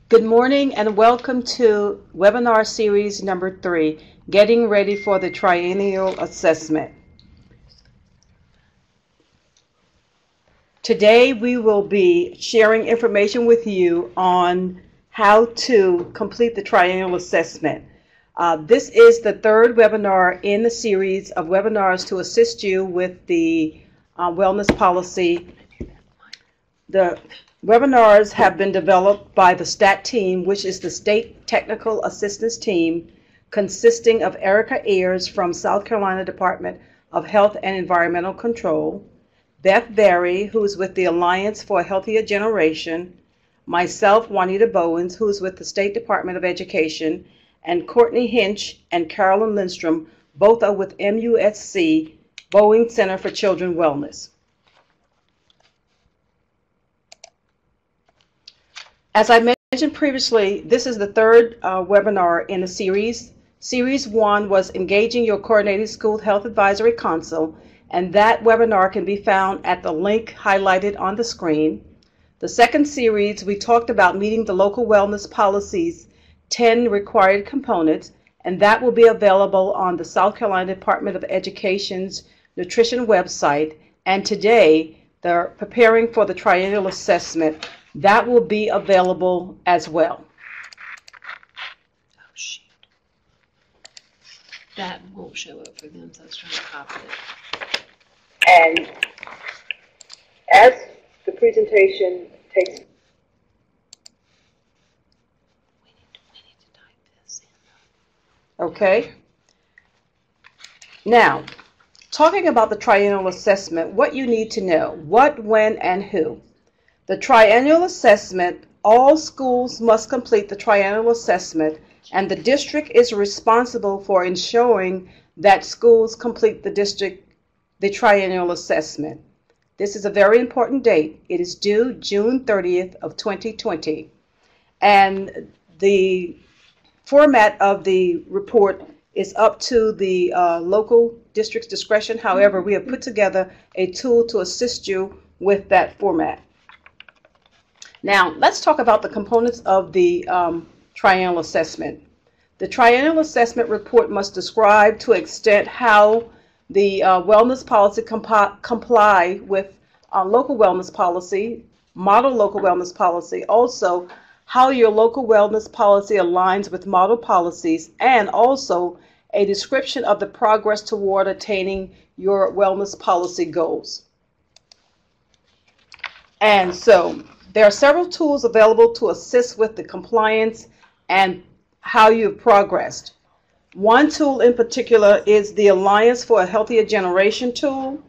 Good morning and welcome to webinar series number 3, Getting Ready for the Triennial Assessment. Today we will be sharing information with you on how to complete the Triennial Assessment. This is the third webinar in the series of webinars to assist you with the wellness policy. The webinars have been developed by the STAT team, which is the State Technical Assistance Team, consisting of Erica Ayers from South Carolina Department of Health and Environmental Control, Beth Berry, who is with the Alliance for a Healthier Generation, myself, Juanita Bowens, who is with the State Department of Education, and Courtney Hinch and Carolyn Lindstrom, both are with MUSC, Boeing Center for Children Wellness. As I mentioned previously, this is the third webinar in the series. Series 1 was Engaging Your Coordinating School Health Advisory Council, and that webinar can be found at the link highlighted on the screen. The second series, we talked about meeting the local wellness policies 10 required components, and that will be available on the South Carolina Department of Education's nutrition website. And today, they're preparing for the triennial assessment. That will be available as well. Oh, shoot. That won't show up for them, so I was trying to copy it. And as the presentation takes... We need to type this in. Okay. Now, talking about the triennial assessment, what you need to know, what, when, and who. The triennial assessment, all schools must complete the triennial assessment, and the district is responsible for ensuring that schools complete the triennial assessment. This is a very important date. It is due June 30th of 2020. And the format of the report is up to the local district's discretion. However, we have put together a tool to assist you with that format. Now, let's talk about the components of the triennial assessment. The triennial assessment report must describe to an extent how the wellness policy comply with local wellness policy, model local wellness policy, also how your local wellness policy aligns with model policies, and also a description of the progress toward attaining your wellness policy goals. And so, there are several tools available to assist with the compliance and how you've progressed. One tool in particular is the Alliance for a Healthier Generation tool.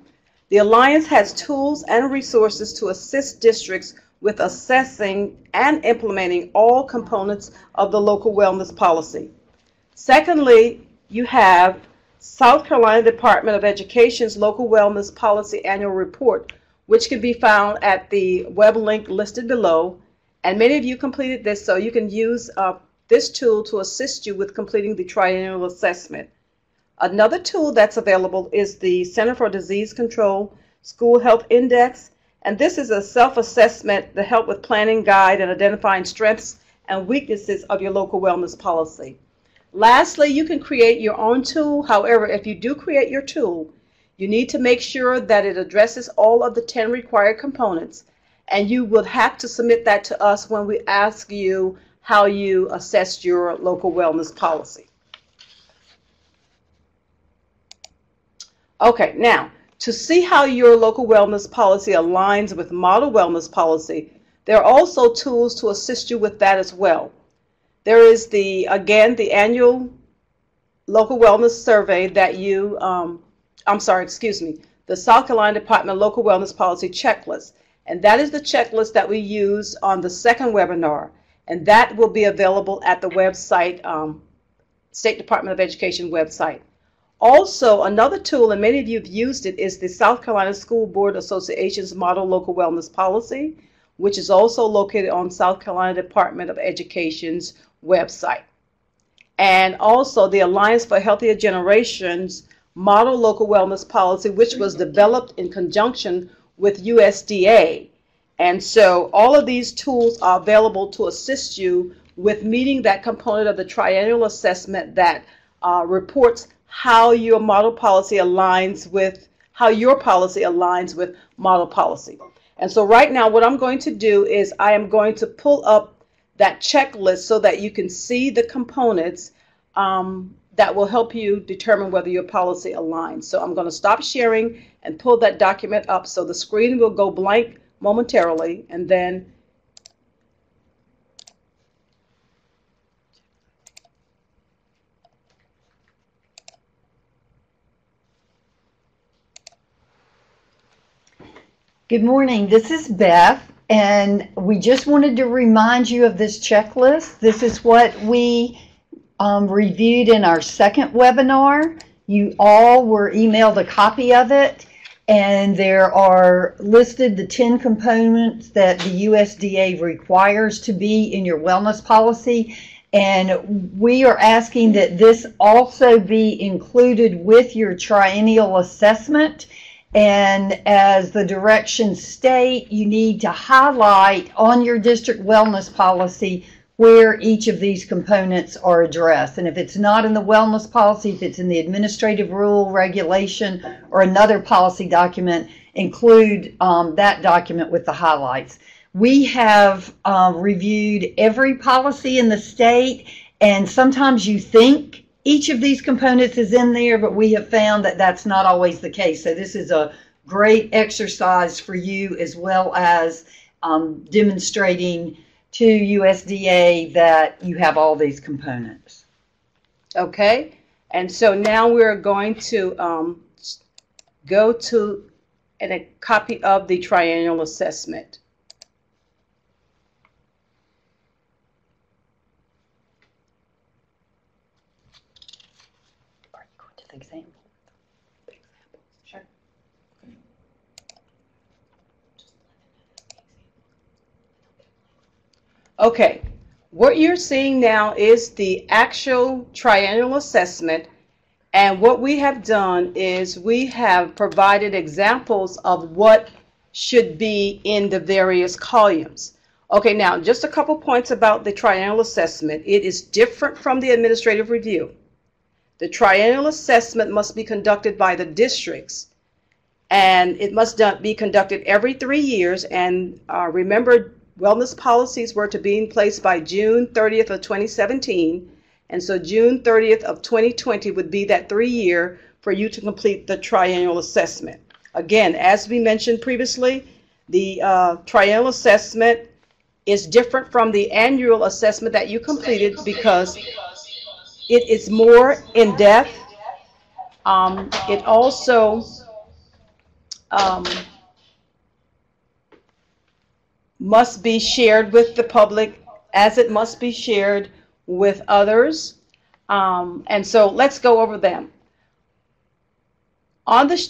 The Alliance has tools and resources to assist districts with assessing and implementing all components of the local wellness policy. Secondly, you have South Carolina Department of Education's Local Wellness Policy Annual Report, which can be found at the web link listed below. And many of you completed this, so you can use this tool to assist you with completing the triennial assessment. Another tool that's available is the Center for Disease Control School Health Index, and this is a self-assessment to help with planning, guide, and identifying strengths and weaknesses of your local wellness policy. Lastly, you can create your own tool. However, if you do create your tool, you need to make sure that it addresses all of the 10 required components, and you will have to submit that to us when we ask you how you assessed your local wellness policy. Okay, now, to see how your local wellness policy aligns with model wellness policy, there are also tools to assist you with that as well. There is the annual local wellness survey that the South Carolina Department Local Wellness Policy Checklist. And that is the checklist that we use on the second webinar. And that will be available at the website, State Department of Education website. Also, another tool, and many of you have used it, is the South Carolina School Board Association's Model Local Wellness Policy, which is also located on South Carolina Department of Education's website. And also the Alliance for Healthier Generations Model Local Wellness Policy, which was developed in conjunction with USDA. And so all of these tools are available to assist you with meeting that component of the triennial assessment that reports how your model policy aligns with, how your policy aligns with model policy. And so right now what I'm going to do is I am going to pull up that checklist so that you can see the components that will help you determine whether your policy aligns. So I'm going to stop sharing and pull that document up. So the screen will go blank momentarily, and then good morning, this is Beth, and we just wanted to remind you of this checklist. This is what we reviewed in our second webinar. You all were emailed a copy of it, and there are listed the 10 components that the USDA requires to be in your wellness policy. And we are asking that this also be included with your triennial assessment. And as the directions state, you need to highlight on your district wellness policy where each of these components are addressed. And if it's not in the wellness policy, if it's in the administrative rule, regulation, or another policy document, include that document with the highlights. We have reviewed every policy in the state, and sometimes you think each of these components is in there, but we have found that that's not always the case. So this is a great exercise for you, as well as demonstrating to USDA that you have all these components. okay. And so now we're going to go to a copy of the triennial assessment. Are you going to the example? Sure. Okay, what you're seeing now is the actual triennial assessment, and what we have done is we have provided examples of what should be in the various columns. Okay, now just a couple points about the triennial assessment. It is different from the administrative review. The triennial assessment must be conducted by the districts, and it must be conducted every 3 years. And remember, wellness policies were to be in place by June 30th of 2017, and so June 30th of 2020 would be that 3-year for you to complete the triennial assessment. Again, as we mentioned previously, the triennial assessment is different from the annual assessment that you completed because it is more in-depth. It also must be shared with the public, as it must be shared with others. And so let's go over them. On the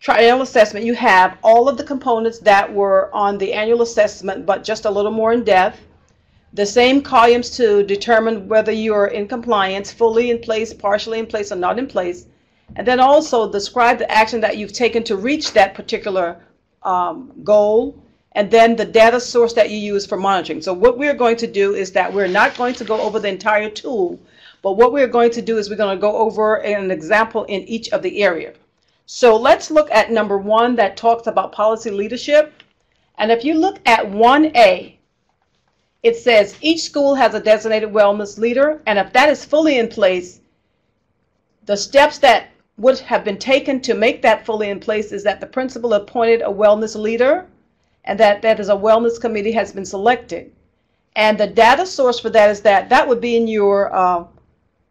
triennial assessment, you have all of the components that were on the annual assessment, but just a little more in depth. The same columns to determine whether you are in compliance, fully in place, partially in place, or not in place. And then also describe the action that you've taken to reach that particular goal, and then the data source that you use for monitoring. So what we're going to do is that we're not going to go over the entire tool, but what we're going to do is we're going to go over an example in each of the area. So let's look at number 1 that talks about policy leadership. And if you look at 1A, it says each school has a designated wellness leader, and if that is fully in place, the steps that would have been taken to make that fully in place is that the principal appointed a wellness leader, and that is a wellness committee has been selected. And the data source for that is that would be in your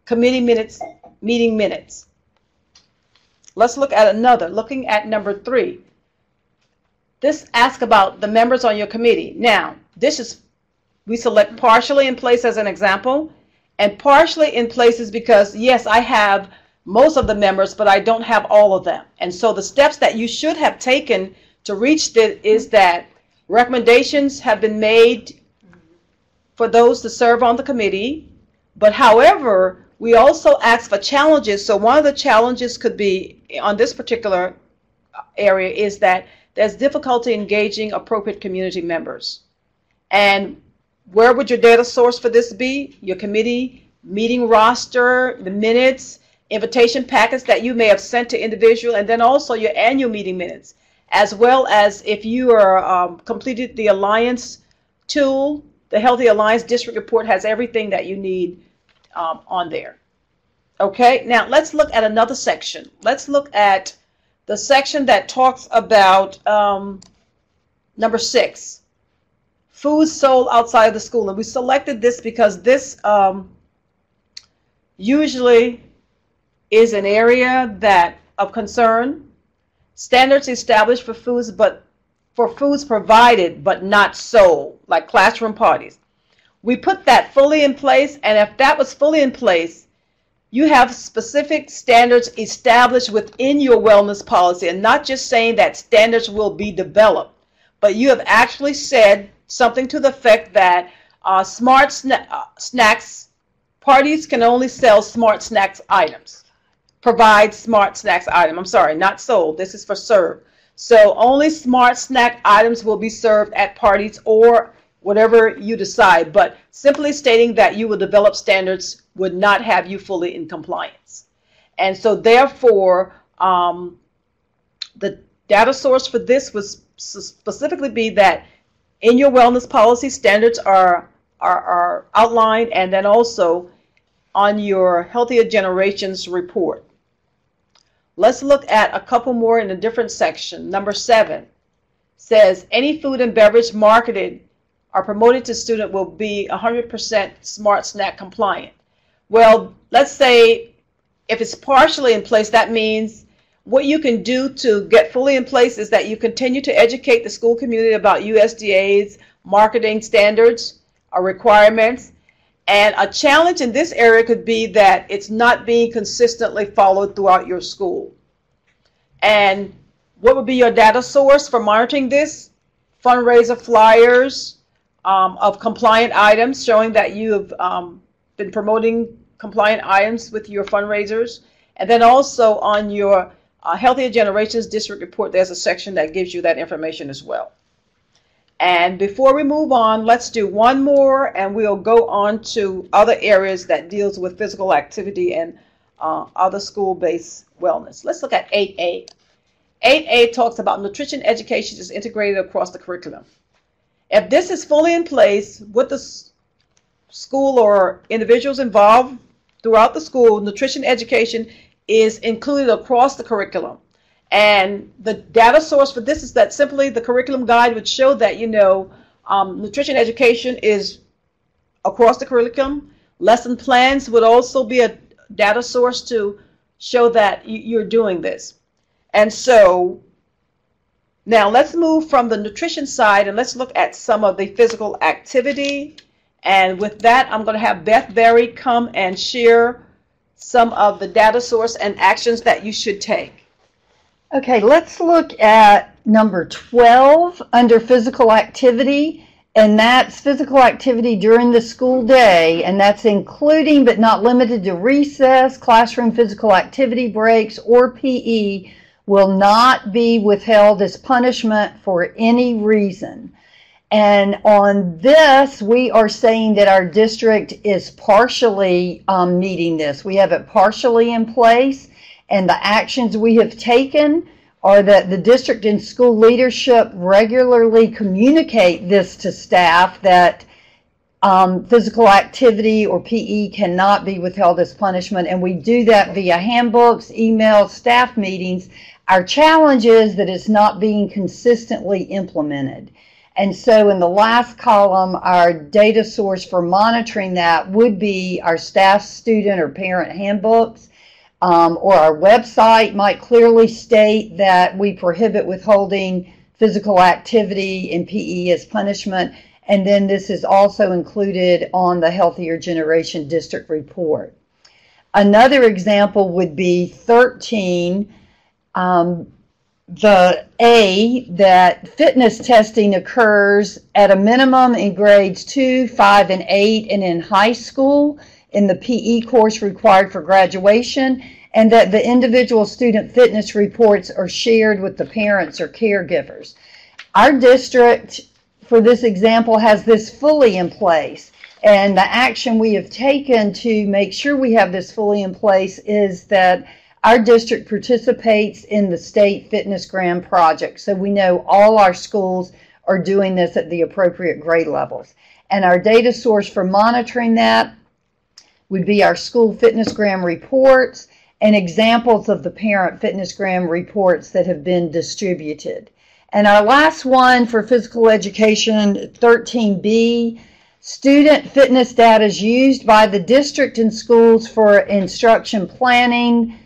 committee minutes, meeting minutes. Let's look at another, looking at number 3. This asks about the members on your committee. Now, this is, we select partially in place as an example, and partially in place is because, yes, I have most of the members, but I don't have all of them. And so the steps that you should have taken to reach this is that recommendations have been made for those to serve on the committee, but however, we also ask for challenges. So one of the challenges could be on this particular area is that there's difficulty engaging appropriate community members. And where would your data source for this be? Your committee meeting roster, the minutes, invitation packets that you may have sent to individual, and then also your annual meeting minutes, as well as if you are completed the Alliance tool. The Healthy Alliance District Report has everything that you need on there. Okay, now let's look at another section. Let's look at the section that talks about number 6, food sold outside of the school. And we selected this because this usually is an area that of concern. Standards established for foods, but for foods provided but not sold, like classroom parties. We put that fully in place, and if that was fully in place, you have specific standards established within your wellness policy, and not just saying that standards will be developed, but you have actually said something to the effect that snacks parties can only sell smart snacks items. Provide smart snacks item. I'm sorry, not sold. This is for served. So only smart snack items will be served at parties or whatever you decide. But simply stating that you will develop standards would not have you fully in compliance. And so therefore, the data source for this was specifically be that in your wellness policy, standards are outlined, and then also on your Healthier Generations report. Let's look at a couple more in a different section. Number 7 says any food and beverage marketed or promoted to student will be 100% smart snack compliant. Well, let's say if it's partially in place, that means what you can do to get fully in place is that you continue to educate the school community about USDA's marketing standards or requirements. And a challenge in this area could be that it's not being consistently followed throughout your school. And what would be your data source for monitoring this? Fundraiser flyers of compliant items showing that you have been promoting compliant items with your fundraisers. And then also on your Healthier Generations District Report, there's a section that gives you that information as well. And before we move on, let's do one more, and we'll go on to other areas that deals with physical activity and other school-based wellness. Let's look at 8A. 8A talks about nutrition education is integrated across the curriculum. If this is fully in place with the school or individuals involved throughout the school, nutrition education is included across the curriculum. And the data source for this is that simply the curriculum guide would show that, nutrition education is across the curriculum. Lesson plans would also be a data source to show that you're doing this. And so now let's move from the nutrition side and let's look at some of the physical activity. And with that, I'm going to have Beth Berry come and share some of the data source and actions that you should take. Okay, let's look at number 12 under physical activity, and that's physical activity during the school day, and that's including but not limited to recess, classroom physical activity breaks, or PE will not be withheld as punishment for any reason. And on this, we are saying that our district is partially meeting this. We have it partially in place. And the actions we have taken are that the district and school leadership regularly communicate this to staff that physical activity or PE cannot be withheld as punishment. And we do that via handbooks, emails, staff meetings. Our challenge is that it's not being consistently implemented. And so in the last column, our data source for monitoring that would be our staff, student, or parent handbooks. Or our website might clearly state that we prohibit withholding physical activity and PE as punishment. And then this is also included on the Healthier Generation District Report. Another example would be 13, the A, that fitness testing occurs at a minimum in grades 2, 5, and 8, and in high school in the PE course required for graduation. and that the individual student fitness reports are shared with the parents or caregivers. Our district, for this example, has this fully in place. And the action we have taken to make sure we have this fully in place is that our district participates in the state FitnessGram project. So we know all our schools are doing this at the appropriate grade levels. And our data source for monitoring that would be our school FitnessGram reports and examples of the parent FitnessGram reports that have been distributed. And our last one for physical education, 13B, student fitness data is used by the district and schools for instruction planning,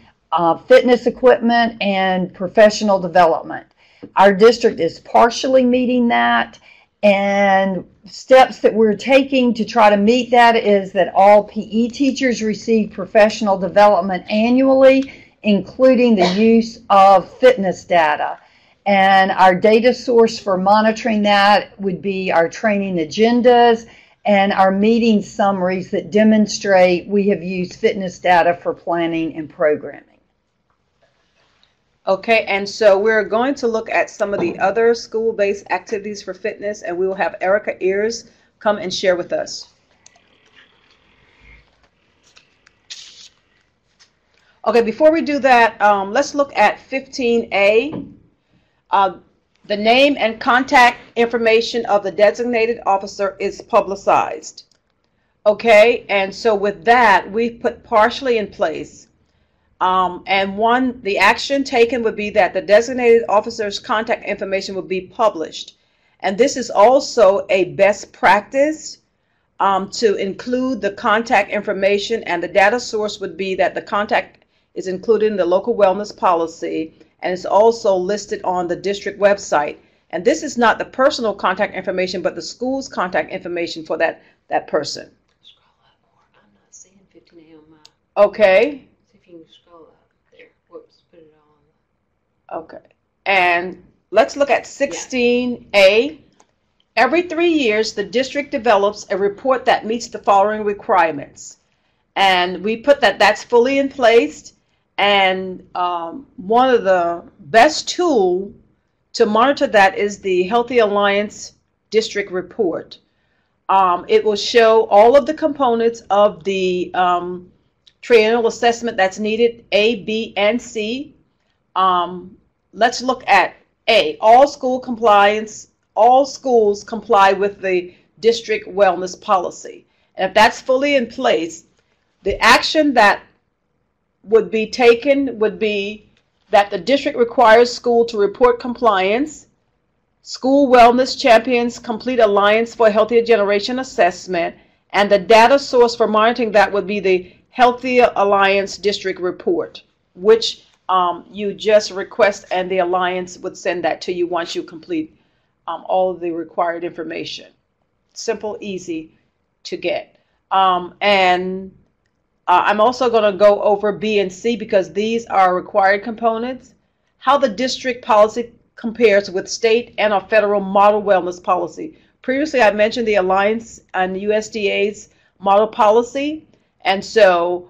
fitness equipment, and professional development. Our district is partially meeting that, and steps that we're taking to try to meet that is that all PE teachers receive professional development annually, including the use of fitness data. And our data source for monitoring that would be our training agendas and our meeting summaries that demonstrate we have used fitness data for planning and programming. Okay, and so we're going to look at some of the other school-based activities for fitness, and we will have Erica Ears come and share with us. Okay, before we do that, let's look at 15A. The name and contact information of the designated officer is publicized. Okay, and so with that, we put partially in place. And the action taken would be that the designated officer's contact information would be published. And this is also a best practice to include the contact information, and the data source would be that the contact is included in the local wellness policy, and it's also listed on the district website. And this is not the personal contact information, but the school's contact information for that person. Scroll up more. I'm not seeing 15A on my. Okay. See if you can scroll up there. Whoops, put it on. Okay. And let's look at 16A. Every 3 years, the district develops a report that meets the following requirements. And we put that that's fully in place. And one of the best tools to monitor that is the Healthy Alliance District Report. It will show all of the components of the triennial assessment that's needed, A, B, and C. Let's look at A, all schools comply with the district wellness policy. And if that's fully in place, the action that would be taken would be that the district requires school to report compliance. School wellness champions complete Alliance for a Healthier Generation assessment, and the data source for monitoring that would be the Healthy Alliance District Report, which you just request, and the Alliance would send that to you once you complete all of the required information. Simple, easy to get. I'm also going to go over B and C because these are required components. How the district policy compares with state and our federal model wellness policy. Previously, I mentioned the Alliance and USDA's model policy. And so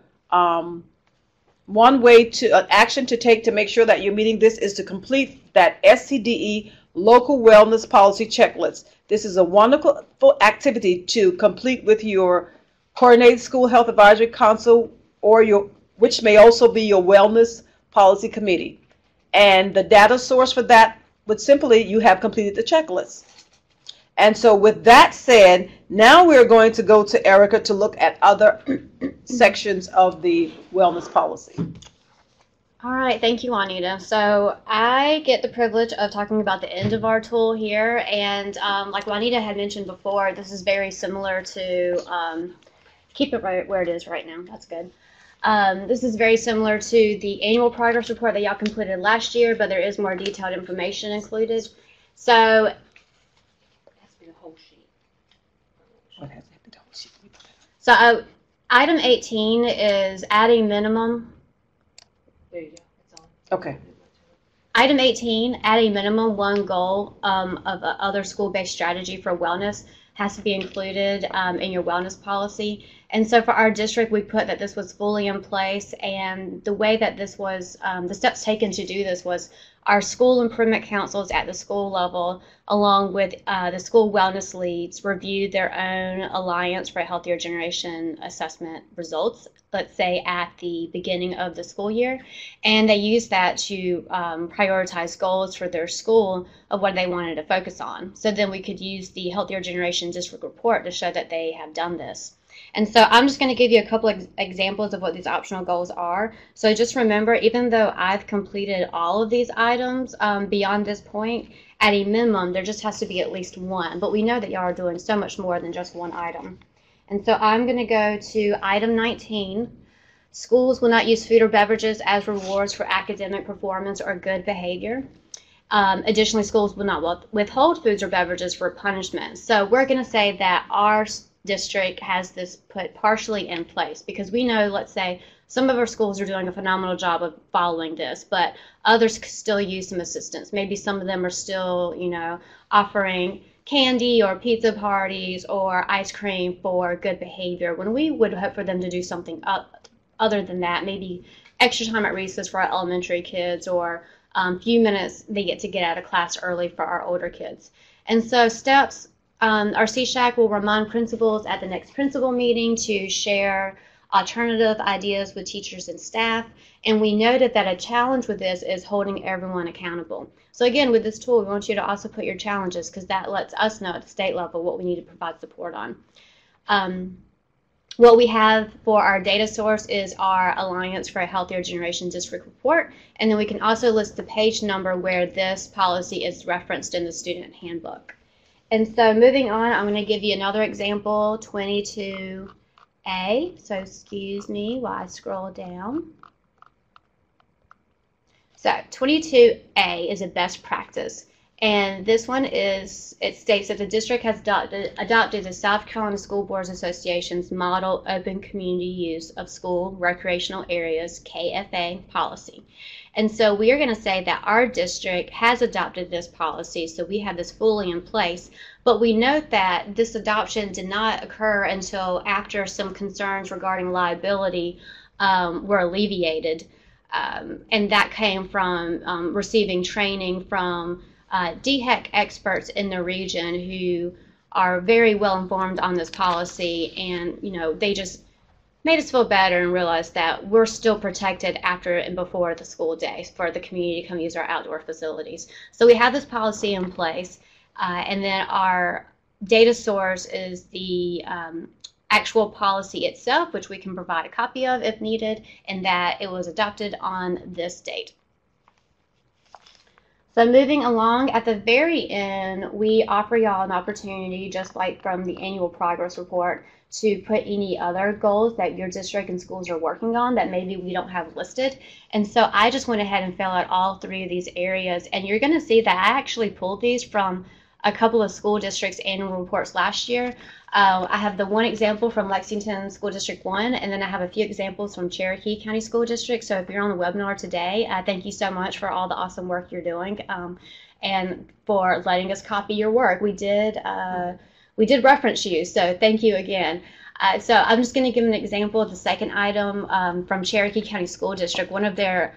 one way action to take to make sure that you're meeting this is to complete that SCDE local wellness policy checklist. This is a wonderful activity to complete with your Coordinated School Health Advisory Council, or which may also be your Wellness Policy Committee. And the data source for that would simply, you have completed the checklist. And so with that said, now we're going to go to Erica to look at other sections of the wellness policy. All right, thank you, Juanita. So I get the privilege of talking about the end of our tool here, and like Juanita had mentioned before, this is very similar to, keep it right where it is right now, that's good. This is very similar to the annual progress report that y'all completed last year, but there is more detailed information included. So, item 18 is adding minimum. There you go. It's on. Okay. Item 18, add a minimum one goal of other school-based strategy for wellness. has to be included in your wellness policy. And so for our district, we put that this was fully in place, and the way that this was, the steps taken to do this was our school improvement councils at the school level, along with the school wellness leads, reviewed their own Alliance for a Healthier Generation assessment results, let's say at the beginning of the school year, and they used that to prioritize goals for their school of what they wanted to focus on. So then we could use the Healthier Generation District Report to show that they have done this. And so I'm just going to give you a couple of examples of what these optional goals are. So just remember, even though I've completed all of these items beyond this point, at a minimum, there just has to be at least one. But we know that y'all are doing so much more than just one item. And so I'm going to go to item 19. Schools will not use food or beverages as rewards for academic performance or good behavior. Additionally, schools will not withhold foods or beverages for punishment. So we're going to say that our district has this put partially in place, because we know, let's say, some of our schools are doing a phenomenal job of following this, but others could still use some assistance. Maybe some of them are still, offering candy or pizza parties or ice cream for good behavior, when we would hope for them to do something other than that, maybe extra time at recess for our elementary kids, or few minutes they get to get out of class early for our older kids. And so steps, our CSHAC will remind principals at the next principal meeting to share alternative ideas with teachers and staff. And we noted that a challenge with this is holding everyone accountable. So again, with this tool, we want you to also put your challenges, because that lets us know at the state level what we need to provide support on. What we have for our data source is our Alliance for a Healthier Generation District Report. And then we can also list the page number where this policy is referenced in the student handbook. And so moving on, I'm going to give you another example, 22A. So excuse me while I scroll down. So 22A is a best practice. And this one is, it states that the district has adopted the South Carolina School Boards Association's Model Open Community Use of School Recreational Areas, KFA policy. And so we are going to say that our district has adopted this policy, so we have this fully in place. But we note that this adoption did not occur until after some concerns regarding liability were alleviated. And that came from receiving training from DHEC experts in the region who are very well informed on this policy, and they just made us feel better and realized that we're still protected after and before the school day for the community to come use our outdoor facilities. So we have this policy in place, and then our data source is the actual policy itself, which we can provide a copy of if needed, and that it was adopted on this date. So moving along, at the very end, we offer y'all an opportunity, just like from the annual progress report, to put any other goals that your district and schools are working on that maybe we don't have listed. And so I just went ahead and filled out all three of these areas, and you're going to see that I actually pulled these from a couple of school districts' annual reports last year. I have the one example from Lexington School District 1, and then I have a few examples from Cherokee County School District. So if you're on the webinar today, thank you so much for all the awesome work you're doing, and for letting us copy your work. We did reference you, so thank you again. So I'm just going to give an example of the second item from Cherokee County School District. One of their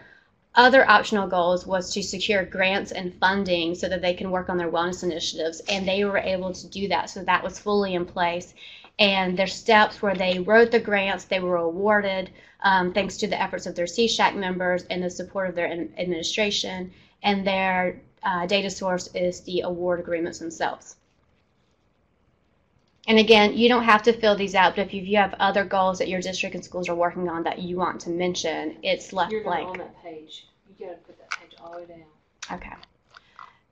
other optional goals was to secure grants and funding so that they can work on their wellness initiatives, and they were able to do that, so that was fully in place. And their steps where they wrote the grants, they were awarded thanks to the efforts of their CSHAC members and the support of their administration, and their data source is the award agreements themselves. And again, you don't have to fill these out, but if you have other goals that your district and schools are working on that you want to mention, it's left blank. You're on that page. You got to put that page all the way down. Okay.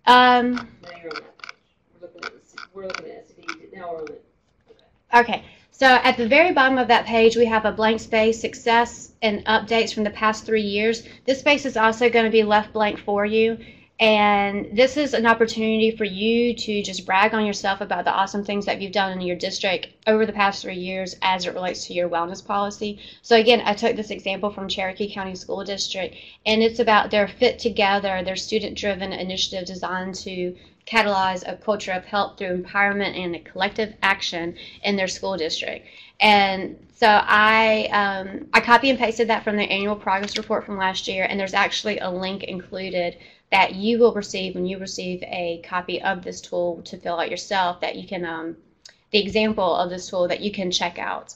Now you're on that page. We're looking at SCD. Now we're on it. Okay. So at the very bottom of that page, we have a blank space, success and updates from the past 3 years. This space is also going to be left blank for you. And this is an opportunity for you to just brag on yourself about the awesome things that you've done in your district over the past 3 years as it relates to your wellness policy. So again, I took this example from Cherokee County School District, and it's about their Fit Together, their student-driven initiative designed to catalyze a culture of health through empowerment and a collective action in their school district. And so I copy and pasted that from the annual progress report from last year, and there's actually a link included that you will receive when you receive a copy of this tool to fill out yourself, that you can, the example of this tool that you can check out.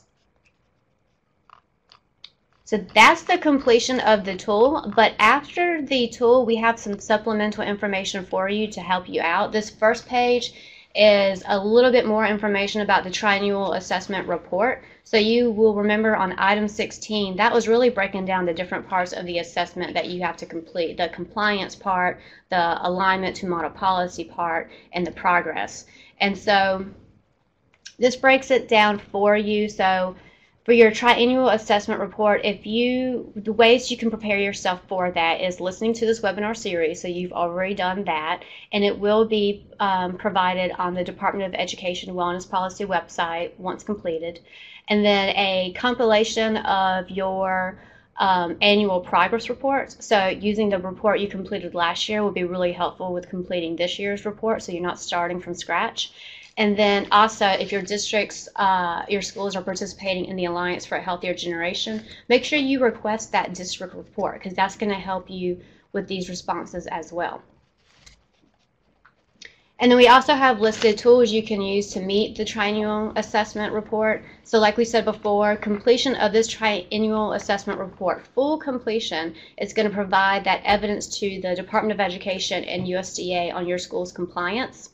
So that's the completion of the tool, but after the tool, we have some supplemental information for you to help you out. This first page is a little bit more information about the triennial assessment report. So you will remember on item 16, that was really breaking down the different parts of the assessment that you have to complete, the compliance part, the alignment to model policy part, and the progress. And so this breaks it down for you. So for your triennial assessment report, the ways you can prepare yourself for that is listening to this webinar series. So you've already done that, and it will be provided on the Department of Education Wellness Policy website once completed. And then a compilation of your annual progress reports. So using the report you completed last year will be really helpful with completing this year's report, so you're not starting from scratch. And then also, if your districts, your schools are participating in the Alliance for a Healthier Generation, make sure you request that district report, because that's going to help you with these responses as well. And then we also have listed tools you can use to meet the triennial assessment report. So like we said before, completion of this triennial assessment report, full completion, is going to provide that evidence to the Department of Education and USDA on your school's compliance.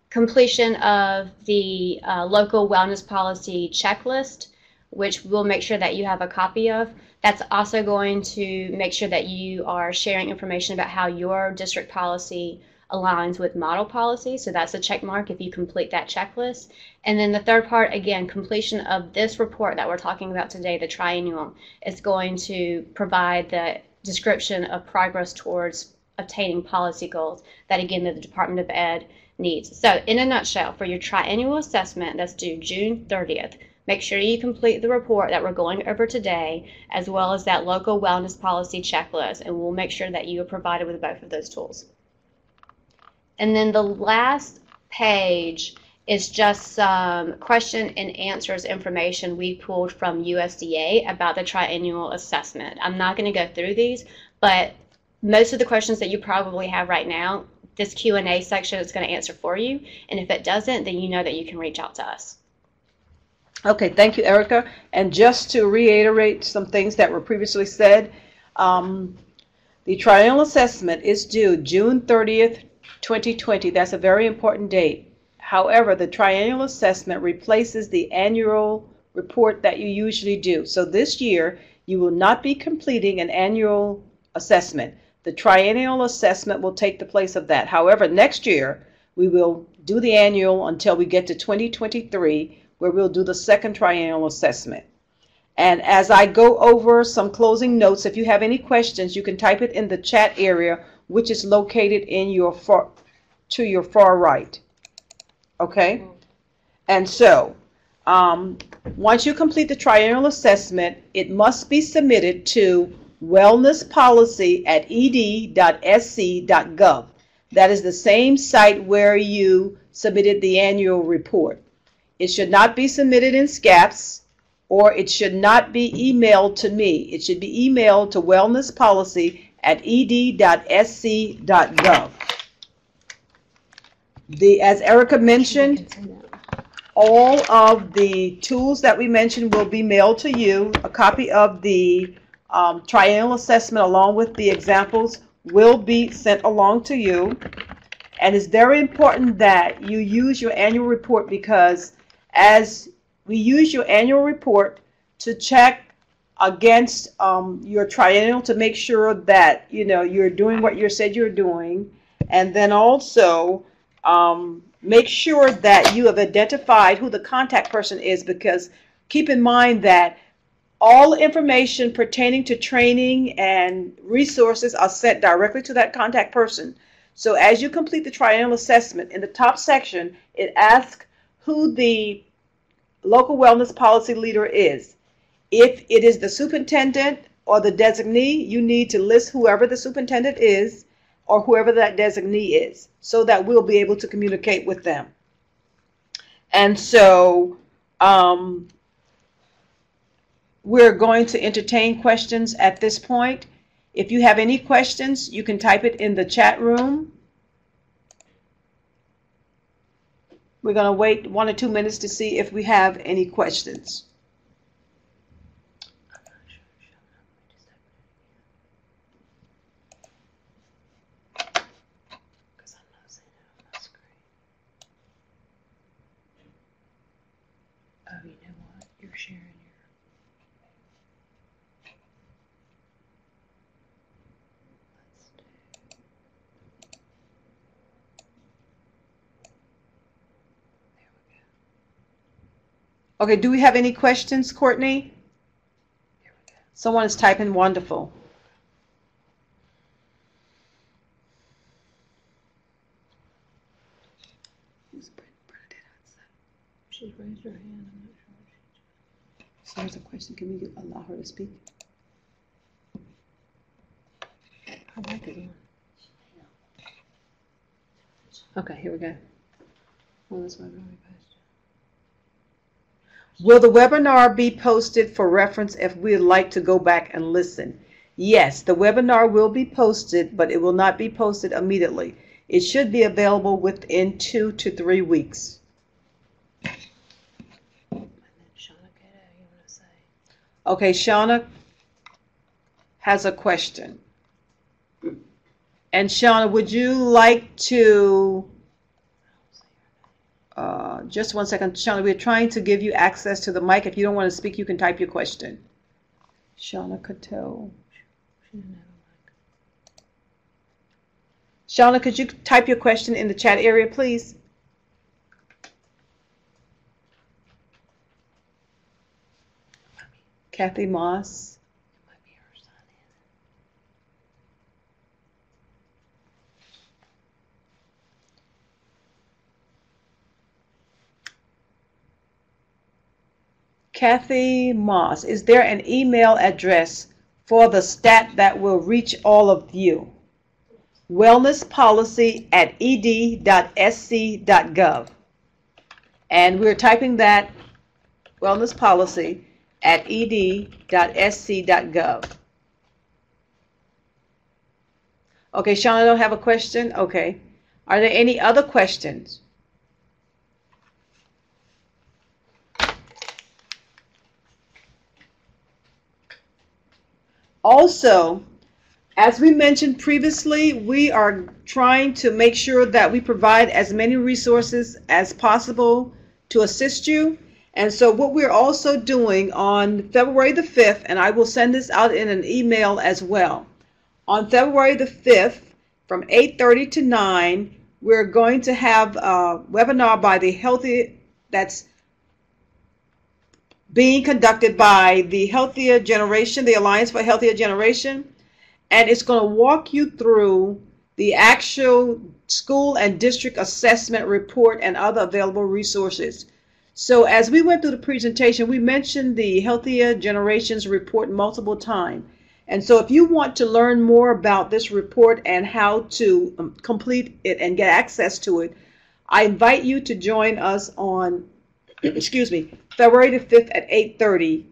Completion of the local wellness policy checklist, which we'll make sure that you have a copy of. That's also going to make sure that you are sharing information about how your district policy aligns with model policy. So that's a check mark if you complete that checklist. And then the third part, again, completion of this report that we're talking about today, the triennial, is going to provide the description of progress towards obtaining policy goals that, again, that the Department of Ed needs. So in a nutshell, for your triennial assessment that's due June 30th, make sure you complete the report that we're going over today, as well as that local wellness policy checklist, and we'll make sure that you are provided with both of those tools. And then the last page is just some question and answers information we pulled from USDA about the triennial assessment. I'm not going to go through these, but most of the questions that you probably have right now, this Q&A section is going to answer for you. And if it doesn't, then you know that you can reach out to us. Okay, thank you, Erica. And just to reiterate some things that were previously said, the triennial assessment is due June 30th, 2020. That's a very important date. However, the triennial assessment replaces the annual report that you usually do. So this year, you will not be completing an annual assessment. The triennial assessment will take the place of that. However, next year, we will do the annual until we get to 2023, where we'll do the second triennial assessment. And as I go over some closing notes, if you have any questions, you can type it in the chat area, which is located in your to your far right. Okay? And so, once you complete the triennial assessment, it must be submitted to wellnesspolicy@ed.sc.gov. That is the same site where you submitted the annual report. It should not be submitted in SCAPS, or it should not be emailed to me. It should be emailed to wellnesspolicy@ed.sc.gov. As Erica mentioned, all of the tools that we mentioned will be mailed to you. A copy of the triennial assessment along with the examples will be sent along to you. And it's very important that you use your annual report, because as we use your annual report to check against your triennial to make sure that you're doing what you said you're doing, and then also make sure that you have identified who the contact person is, because keep in mind that all information pertaining to training and resources are sent directly to that contact person. So as you complete the triennial assessment, in the top section, it asks who the local wellness policy leader is. If it is the superintendent or the designee, you need to list whoever the superintendent is, or whoever that designee is, so that we'll be able to communicate with them. And so we're going to entertain questions at this point. If you have any questions, you can type it in the chat room. We're going to wait 1 or 2 minutes to see if we have any questions. Oh, you know what? You're sharing your. Let's do. There we go. Okay, do we have any questions, Courtney? There we go. Someone is typing wonderful. She raised her hand. I'm not sure. So here's a question. Can we allow her to speak? I like it one. Okay, here we go. Well, this webinar we posted. Will the webinar be posted for reference if we'd like to go back and listen? Yes, the webinar will be posted, but it will not be posted immediately. It should be available within 2 to 3 weeks. And then Shauna Cato, you want to say? Okay, Shauna has a question. And Shauna, would you like to, just 1 second, Shauna, we're trying to give you access to the mic. If you don't want to speak, you can type your question. Shauna Cato. She didn't have a mic. Shauna, could you type your question in the chat area, please? Kathy Moss. It might be her sign in. Kathy Moss, is there an email address for the stat that will reach all of you? wellnesspolicy@ed.sc.gov. And we're typing that wellnesspolicy@ed.sc.gov. Okay, Sean, I don't have a question. Okay. Are there any other questions? Also, as we mentioned previously, we are trying to make sure that we provide as many resources as possible to assist you. And so what we're also doing on February the 5th, and I will send this out in an email as well. On February the 5th, from 8:30 to 9, we're going to have a webinar by the that's being conducted by the Healthier Generation, the Alliance for a Healthier Generation. And it's going to walk you through the actual school and district assessment report and other available resources. So as we went through the presentation, we mentioned the Healthier Generations report multiple times. And so if you want to learn more about this report and how to complete it and get access to it, I invite you to join us on, February the 5th at 8:30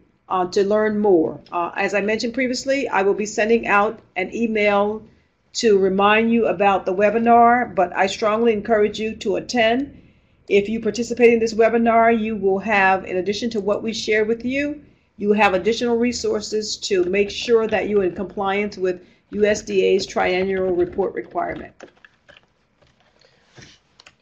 to learn more. As I mentioned previously, I will be sending out an email to remind you about the webinar, but I strongly encourage you to attend. If you participate in this webinar, you will have, in addition to what we share with you, you have additional resources to make sure that you're in compliance with USDA's triennial report requirement.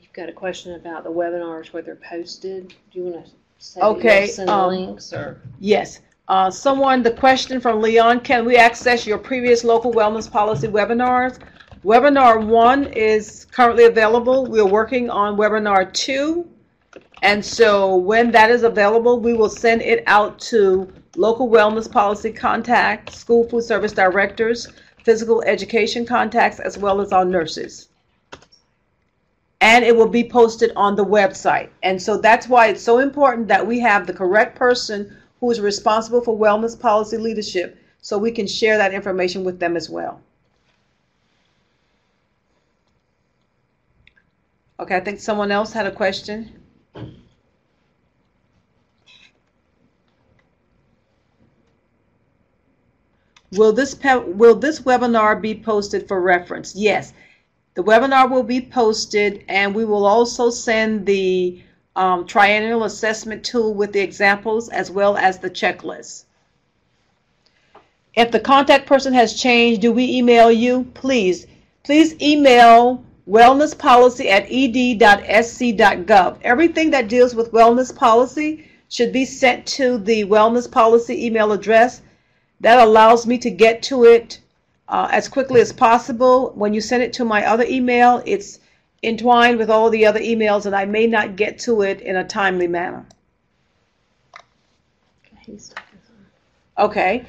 You've got a question about the webinars, where they're posted. Do you want to say Okay, you'll send the links or? Yes. The question from Leon, can we access your previous local wellness policy webinars? Webinar 1 is currently available. We're working on webinar 2. And so when that is available, we will send it out to local wellness policy contacts, school food service directors, physical education contacts, as well as our nurses. And it will be posted on the website. And so that's why it's so important that we have the correct person who is responsible for wellness policy leadership, so we can share that information with them as well. Okay, I think someone else had a question. Will this webinar be posted for reference? Yes, the webinar will be posted, and we will also send the triennial assessment tool with the examples as well as the checklist. If the contact person has changed, do we email you? Please email wellnesspolicy@ed.sc.gov. Everything that deals with wellness policy should be sent to the wellness policy email address. That allows me to get to it as quickly as possible. When you send it to my other email, it's entwined with all the other emails, and I may not get to it in a timely manner. Okay.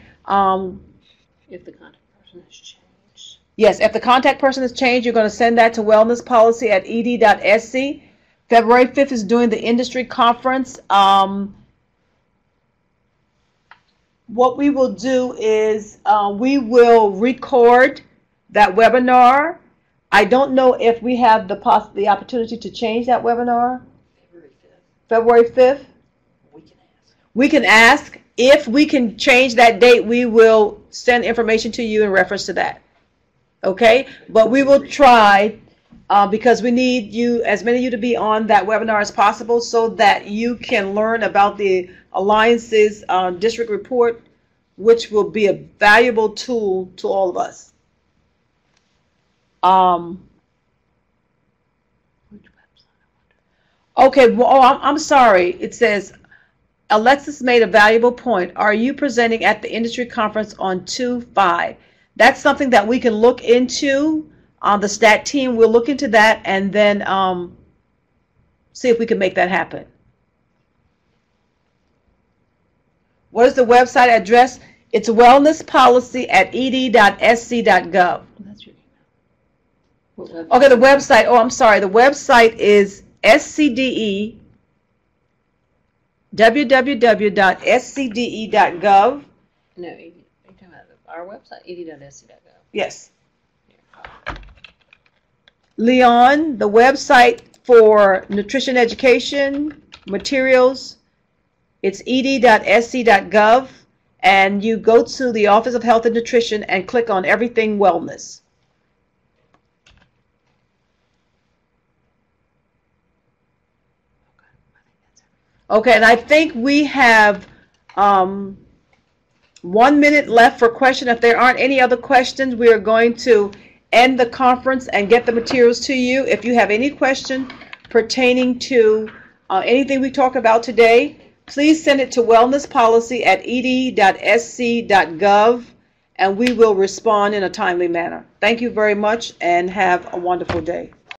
If the contact person has changed. Yes, if the contact person has changed, you're going to send that to wellnesspolicy@ed.sc. February 5th is doing the industry conference. What we will do is we will record that webinar. I don't know if we have the opportunity to change that webinar. February 5th? We can ask. If we can change that date, we will send information to you in reference to that. Okay? But we will try because we need you, as many of you, to be on that webinar as possible so that you can learn about the Alliance's district report, which will be a valuable tool to all of us. Okay, well, I'm sorry. It says, Alexis made a valuable point. Are you presenting at the industry conference on 2/5? That's something that we can look into. The STAT team will look into that and then see if we can make that happen. What is the website address? It's wellnesspolicy@ed.sc.gov. Okay, the website. Oh, I'm sorry. The website is www.scde.gov. No, are you talking about our website, ed.sc.gov? Yes. Leon, the website for nutrition education materials, it's ed.sc.gov, and you go to the Office of Health and Nutrition and click on everything wellness. Okay, and I think we have 1 minute left for question. If there aren't any other questions, we are going to end the conference and get the materials to you. If you have any question pertaining to anything we talk about today, please send it to wellnesspolicy@ed.sc.gov, and we will respond in a timely manner. Thank you very much, and have a wonderful day.